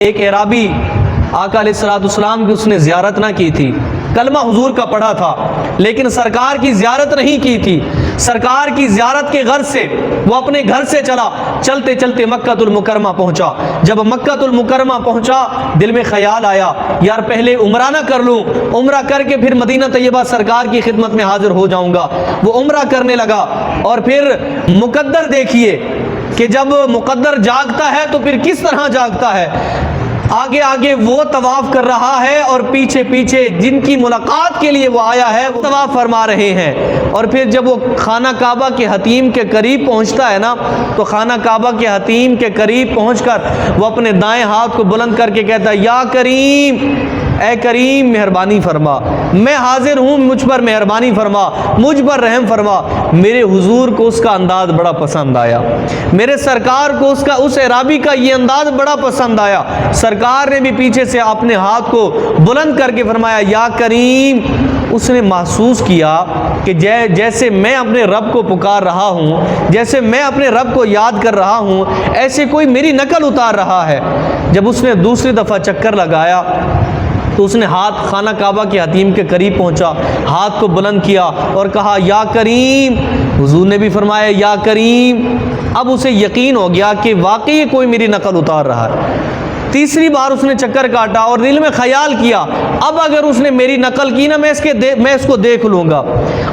ایک اعرابی آقا علیہ الصلوۃ والسلام کی اس نے زیارت نہ کی تھی، کلمہ حضور کا پڑھا تھا لیکن سرکار کی زیارت نہیں کی تھی۔ سرکار کی زیارت کے غرض سے وہ اپنے گھر سے چلا، چلتے چلتے مکہ المکرمہ پہنچا۔ جب مکہ المکرمہ پہنچا دل میں خیال آیا یار پہلے عمرہ نہ کر لوں، عمرہ کر کے پھر مدینہ طیبہ سرکار کی خدمت میں حاضر ہو جاؤں گا۔ وہ عمرہ کرنے لگا اور پھر مقدر دیکھیے کہ جب مقدر جاگتا ہے تو پھر کس طرح جاگتا ہے۔ آگے آگے وہ طواف کر رہا ہے اور پیچھے پیچھے جن کی ملاقات کے لیے وہ آیا ہے وہ طواف فرما رہے ہیں۔ اور پھر جب وہ خانہ کعبہ کے حتیم کے قریب پہنچتا ہے نا تو خانہ کعبہ کے حتیم کے قریب پہنچ کر وہ اپنے دائیں ہاتھ کو بلند کر کے کہتا ہے یا کریم، اے کریم مہربانی فرما، میں حاضر ہوں، مجھ پر مہربانی فرما، مجھ پر رحم فرما۔ میرے حضور کو اس کا انداز بڑا پسند آیا، میرے سرکار کو اس اعرابی کا یہ انداز بڑا پسند آیا۔ سرکار نے بھی پیچھے سے اپنے ہاتھ کو بلند کر کے فرمایا یا کریم۔ اس نے محسوس کیا کہ جیسے میں اپنے رب کو پکار رہا ہوں، جیسے میں اپنے رب کو یاد کر رہا ہوں، ایسے کوئی میری نقل اتار رہا ہے۔ جب اس نے دوسری دفعہ چکر لگایا تو اس نے ہاتھ خانہ کعبہ کے حتیم کے قریب پہنچا، ہاتھ کو بلند کیا اور کہا یا کریم۔ حضور نے بھی فرمایا یا کریم۔ اب اسے یقین ہو گیا کہ واقعی کوئی میری نقل اتار رہا ہے۔ تیسری بار اس نے چکر کاٹا اور دل میں خیال کیا اب اگر اس نے میری نقل کی نا میں اس کو دیکھ لوں گا،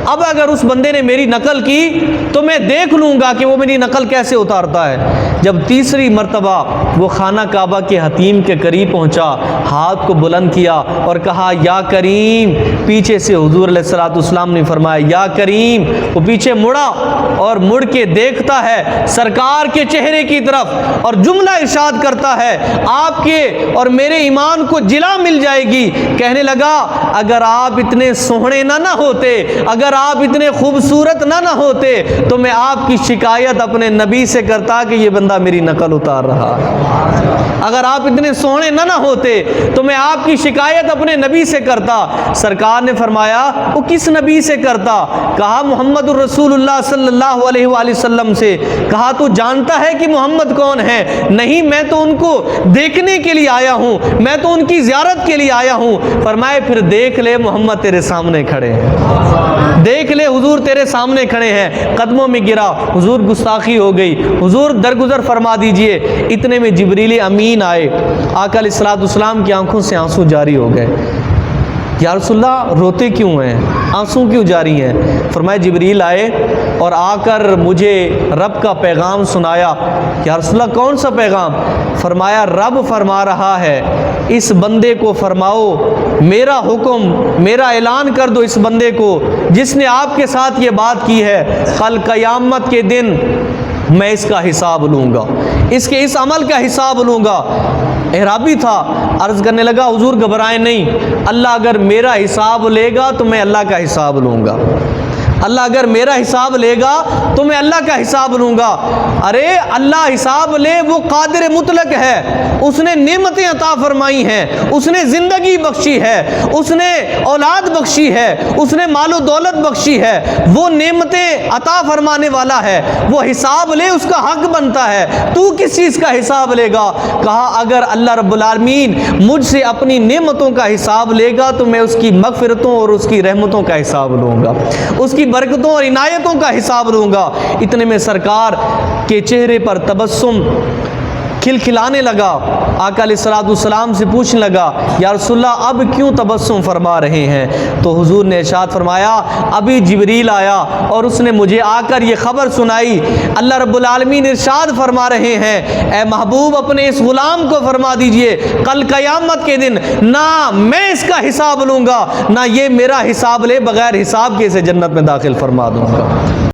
اب اگر اس بندے نے میری نقل کی تو میں دیکھ لوں گا کہ وہ میری نقل کیسے اتارتا ہے۔ جب تیسری مرتبہ وہ خانہ کعبہ کے حتیم کے قریب پہنچا، ہاتھ کو بلند کیا اور کہا یا کریم۔ پیچھے سے حضور علیہ الصلوۃ والسلام نے فرمایا یا کریم۔ وہ پیچھے مڑا اور مڑ کے دیکھتا ہے سرکار کے چہرے کی طرف اور جملہ ارشاد کرتا ہے آپ کے اور میرے ایمان کو جلا مل جائے گی۔ کہنے لگا اگر آپ اتنے سوہنے نہ ہوتے، اگر آپ اتنے خوبصورت نہ ہوتے تو میں آپ کی شکایت اپنے نبی سے کرتا کہ یہ بندہ میری نقل اتار رہا ہے۔ اگر آپ اتنے سوہنے نہ ہوتے تو میں آپ کی شکایت اپنے نبی سے کرتا۔ سرکار نے فرمایا وہ کس نبی سے کرتا؟ کہا محمد الرسول اللہ صلی اللہ علیہ وآلہ وسلم سے۔ کہا تو جانتا ہے کہ محمد کون ہے؟ نہیں، میں تو ان کو دیکھنے کے لیے آیا ہوں، میں تو ان کی زیارت کے لیے آیا ہوں۔ فرمائے پھر دیکھ لے محمد تیرے سامنے کھڑے ہیں، دیکھ لے حضور تیرے سامنے کھڑے ہیں۔ قدموں میں گرا، حضور گستاخی ہو گئی، حضور درگزر فرما دیجئے۔ اتنے میں جبریل امین آئے، آقا علیہ الصلوۃ والسلام کی آنکھوں سے آنسو جاری ہو گئے۔ یا رسول اللہ روتے کیوں ہیں، آنسو کیوں جاری ہیں؟ فرمایا جبریل آئے اور آ کر مجھے رب کا پیغام سنایا۔ یا رسول اللہ کون سا پیغام؟ فرمایا رب فرما رہا ہے اس بندے کو فرماؤ میرا حکم، میرا اعلان کر دو اس بندے کو جس نے آپ کے ساتھ یہ بات کی ہے، کل قیامت کے دن میں اس کا حساب لوں گا، اس کے اس عمل کا حساب لوں گا۔ اعرابی تھا، عرض کرنے لگا حضور گھبرائیں نہیں، اللہ اگر میرا حساب لے گا تو میں اللہ کا حساب لوں گا، اللہ اگر میرا حساب لے گا تو میں اللہ کا حساب لوں گا۔ ارے اللہ حساب لے، وہ قادر مطلق ہے، اس نے نعمتیں عطا فرمائی ہیں، اس نے زندگی بخشی ہے، اس نے اولاد بخشی ہے، اس نے مال و دولت بخشی ہے، وہ نعمتیں عطا فرمانے والا ہے، وہ حساب لے، اس کا حق بنتا ہے۔ تو کس چیز کا حساب لے گا؟ کہا اگر اللہ رب العالمین مجھ سے اپنی نعمتوں کا حساب لے گا تو میں اس کی مغفرتوں اور اس کی رحمتوں کا حساب لوں گا، اس کی برکتوں اور عنایتوں کا حساب لوں گا۔ اتنے میں سرکار کے چہرے پر تبسم کھلکھلانے لگا۔ آقا علیہ الصلوۃ والسلام سے پوچھنے لگا یا رسول اللہ اب کیوں تبسم فرما رہے ہیں؟ تو حضور نے ارشاد فرمایا ابھی جبریل آیا اور اس نے مجھے آ کر یہ خبر سنائی، اللہ رب العالمین ارشاد فرما رہے ہیں اے محبوب اپنے اس غلام کو فرما دیجئے کل قیامت کے دن نہ میں اس کا حساب لوں گا، نہ یہ میرا حساب لے، بغیر حساب کے اسے جنت میں داخل فرما دوں گا۔